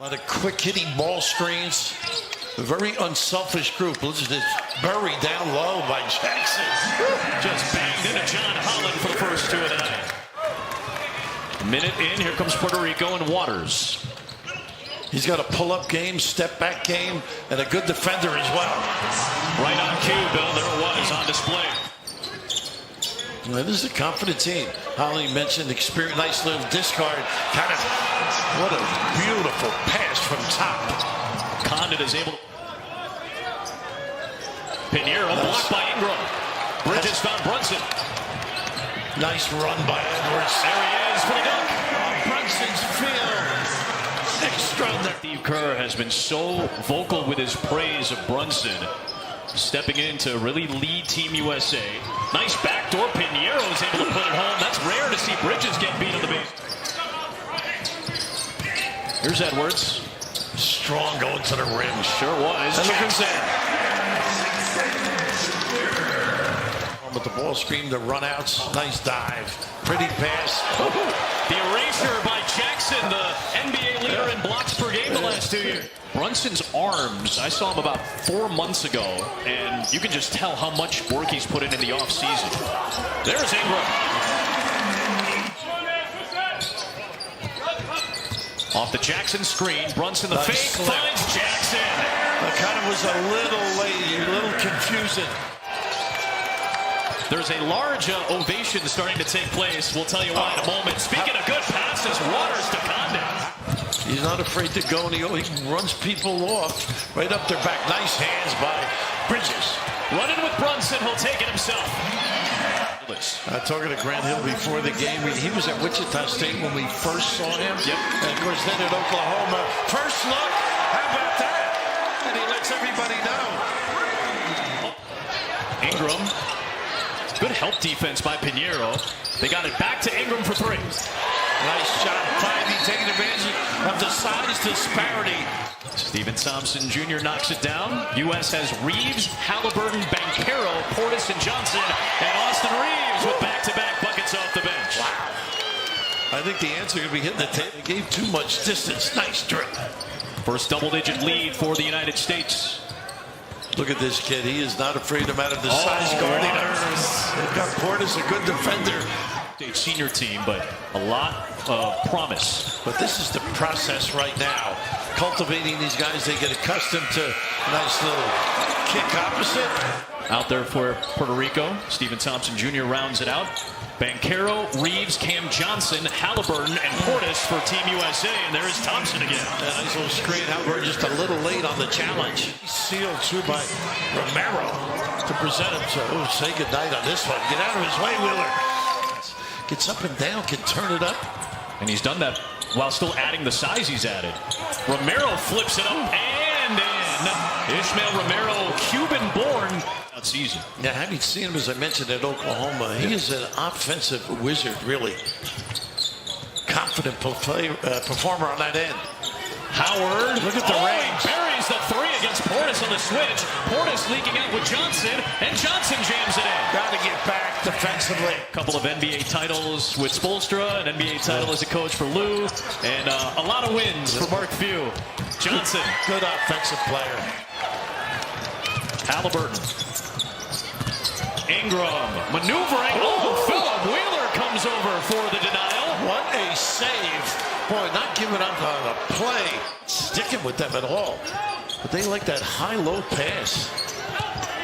A lot of quick hitting ball screens. A very unselfish group. Listen to this. Buried down low by Jackson. Just banged into John Holland for the first two of the night. A minute in, here comes Puerto Rico and Waters. He's got a pull-up game, step-back game, and a good defender as well. Right on cue, Bill. There it was on display. Well, this is a confident team. Holly mentioned experience, nice little discard. Kind of, what a beautiful pass from top. Condit is able to. Pinheiro blocked by Ingram. Bridges found Brunson. Nice run by Edwards. There he is for the dunk. Brunson's field. Extraordinary. Steve Kerr has been so vocal with his praise of Brunson. Stepping in to really lead Team USA. Nice backdoor. Pinheiro is able to put it home. That's rare to see Bridges get beat on the base. Here's Edwards. Strong going to the rim. Sure was. And look who's there. With the ball screen, the runouts. Nice dive. Pretty pass. The erasure by Jackson, the NBA leader in blocks per game the last 2 years. Brunson's arms, I saw him about 4 months ago, and you can just tell how much work he's put in the offseason. There's Ingram. Off the Jackson screen, Brunson the fake finds Jackson. That kind of was a little late, a little confusing. There's a large ovation starting to take place. We'll tell you why in a moment. Speaking of good passes, Waters to Condit. He's not afraid to go, and he runs people off right up their back. Nice hands by Bridges. Running with Brunson, he'll take it himself. Talking to Grant Hill before the game, he was at Wichita State when we first saw him. Yep. And of course then at Oklahoma. First look, how about that? And he lets everybody know. Ingram. Good help defense by Pinheiro. They got it back to Ingram for three. Nice shot. Finally taking advantage of the size disparity. Stephen Thompson Jr. knocks it down. U.S. has Reeves, Haliburton, Banchero, Portis, and Johnson. And Austin Reeves with back-to-back buckets off the bench. Wow. I think the answer could be hitting the tape. They gave too much distance. Nice drip. First double-digit lead for the United States. Look at this kid. He is not afraid no matter the size guarding. They've got Portis, a good defender. Senior team, but a lot of promise. But this is the process right now. Cultivating these guys, they get accustomed to a nice little kick opposite. Out there for Puerto Rico, Stephen Thompson Jr. rounds it out. Banchero, Reeves, Cam Johnson, Haliburton, and Portis for Team USA. And there is Thompson again. A nice little screen. Haliburton just a little late on the challenge. Sealed too by Romero to present him. So say goodnight on this one. Get out of his way, Wheeler. Gets up and down, can turn it up. And he's done that while still adding the size he's added. Romero flips it up and in. Ishmael Romero, Cuban-born season. Yeah, having seen him, as I mentioned, at Oklahoma, he is an offensive wizard, really. Confident performer on that end. Howard, look at the range. He buries the three against Portis on the switch. Portis leaking out with Johnson, and Johnson jams it in. Got to get back defensively. A couple of NBA titles with Spoelstra, an NBA title as a coach for Lou, and a lot of wins for Mark Few. Johnson. Good offensive player. Haliburton. Ingram maneuvering. Oh, Philip Wheeler comes over for the denial. What a save. Boy, not giving up on a play, sticking with them at all. But they like that high-low pass.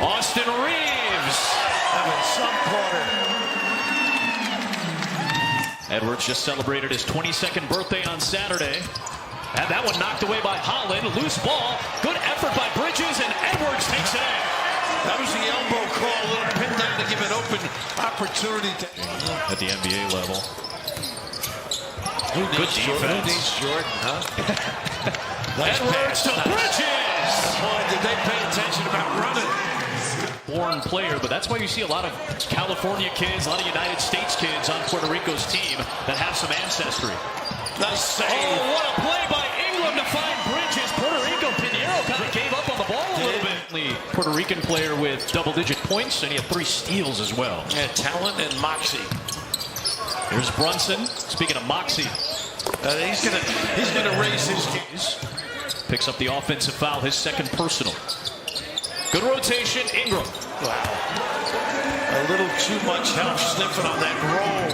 Austin Reeves having some quarter. Edwards just celebrated his 22nd birthday on Saturday. Had that one knocked away by Holland. Loose ball. Good effort by Bridges, and Edwards takes it in. That was the elbow call. A little pin down to give an open opportunity at the NBA level. Good defense. Who needs Jordan, huh? Nice Edwards to Bridges. Boy, did they pay attention about running. Born player, but that's why you see a lot of California kids, a lot of United States kids on Puerto Rico's team that have some ancestry. Nice save. Oh, what a play by Ingram to find Bridges. Puerto Rico, Pinheiro kind of gave up on the ball a little bit. Puerto Rican player with double-digit points, and he had 3 steals as well. Yeah, talent and moxie. Here's Brunson. Speaking of moxie, he's gonna raise his keys. picks up the offensive foul, his second personal. Good rotation, Ingram. Wow. A little too much help sniffing on that roll,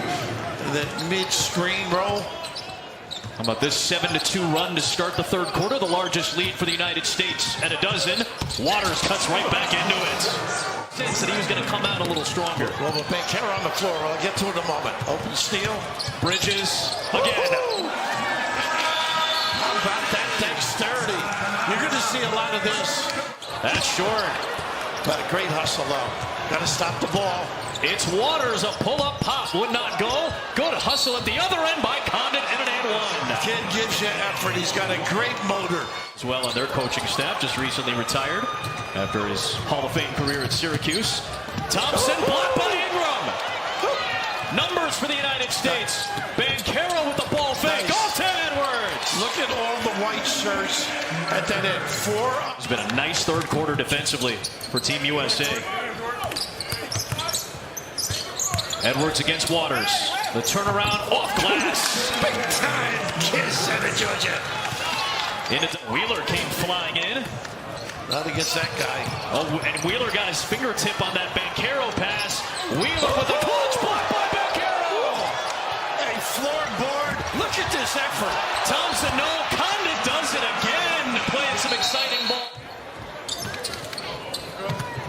that mid-screen roll. How about this 7-2 run to start the third quarter? The largest lead for the United States at a dozen. Waters cuts right back into it. Sense that he was going to come out a little stronger. Well, with Bankera on the floor, I'll get to it in a moment. Open steal. Bridges again. How about that dexterity? You're going to see a lot of this. That's short. But a great hustle, though. Got to stop the ball. It's Waters, a pull-up pop. Would not go. Good hustle at the other end by Condon, and an and one. Kid gives you effort. He's got a great motor. As well on their coaching staff, just recently retired after his Hall of Fame career at Syracuse. Thompson blocked by Ingram. Numbers for the United States. Bankera with the ball fake. Off to Edwards. Look at all the white shirts at that end. It's been a nice third quarter defensively for Team USA. Edwards against Waters. The turnaround off glass. Big time kiss out of Georgia. Wheeler came flying in. Not against that guy. Oh, and Wheeler got his fingertip on that Bankero pass. Wheeler with a clutch block by Bankero. A floorboard. Look at this effort. Thompson, no. Condon does it again. Playing some exciting ball.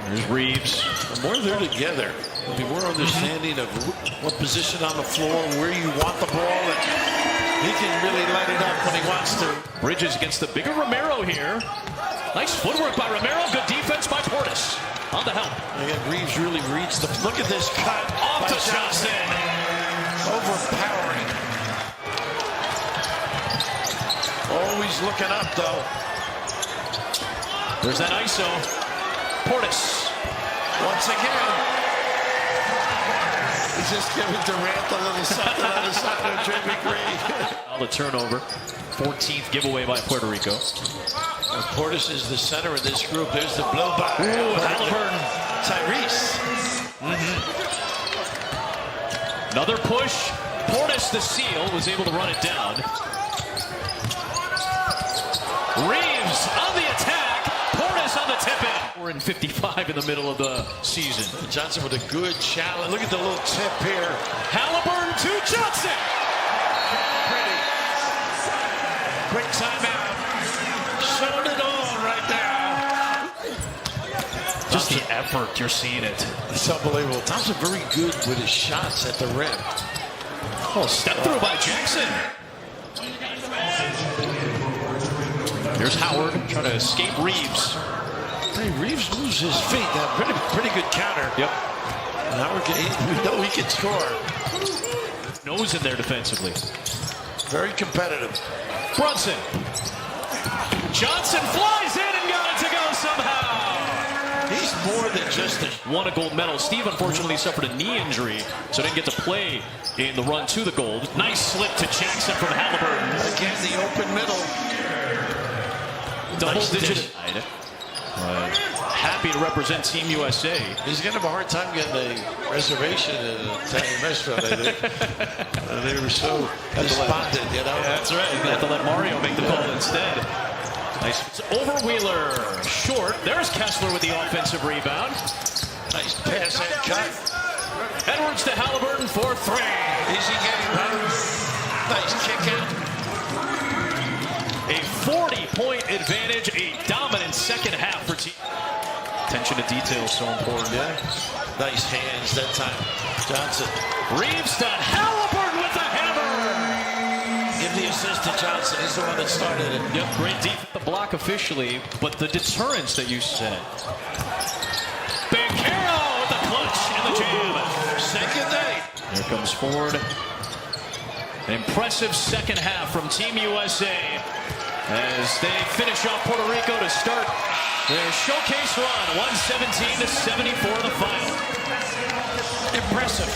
There's Reeves. The more they're together, the more understanding of what position on the floor, where you want the ball, and he can really light it up when he wants to. Bridges against the bigger Romero here. Nice footwork by Romero. Good defense by Portis. On the help. Again, Reeves really reads the. Look at this cut. Off to Johnson. Overpowering. Always looking up, though. There's that ISO. Portis. Once again. He's just giving Durant a little something on the side of Draymond Green. The turnover. 14th giveaway by Puerto Rico. Portis is the center of this group. There's the blow by. Haliburton. Tyrese. Another push. Portis, the seal, was able to run it down. Reeves on the attack. Portis on the tip-in. 4-55 in the middle of the season. Johnson with a good challenge. Look at the little tip here. Haliburton to Johnson. Pretty. Quick timeout. Showing it all right now. Just the effort, you're seeing it. It's unbelievable. Thompson very good with his shots at the rim. Oh, step through by Jackson. Here's Howard trying to escape Reeves. Hey, Reeves moves his feet. Now, pretty good counter. Yep. Howard, we know he can score. Nose in there defensively. Very competitive. Brunson. Johnson flies in and got it to go somehow. He's more than just a... Won a gold medal. Steve unfortunately suffered a knee injury, so didn't get to play in the run to the gold. Nice slip to Jackson from Haliburton. Again, the open middle. Double-digit. Happy to represent Team USA. He's going to have a hard time getting a reservation in Nashville, I think. They were so despondent, you know. Yeah, that's right. They have to let Mario make the call instead. Nice. It's over Wheeler. Short. There's Kessler with the offensive rebound. Nice pass and cut. Edwards to Haliburton for three. Easy game, huh? Nice kick out. A 40-point advantage, a dominant second half for team. Attention to detail is so important. Yeah. Nice hands that time. Johnson. Reeves to Haliburton with the hammer. Give the assist to Johnson. He's the one that started it. Yep, great defense. The block officially, but the deterrence that you said. Bankero with the clutch and the jam. Second night. Here comes Ford. An impressive second half from Team USA as they finish off Puerto Rico to start their showcase run. 117-74 the final. Impressive.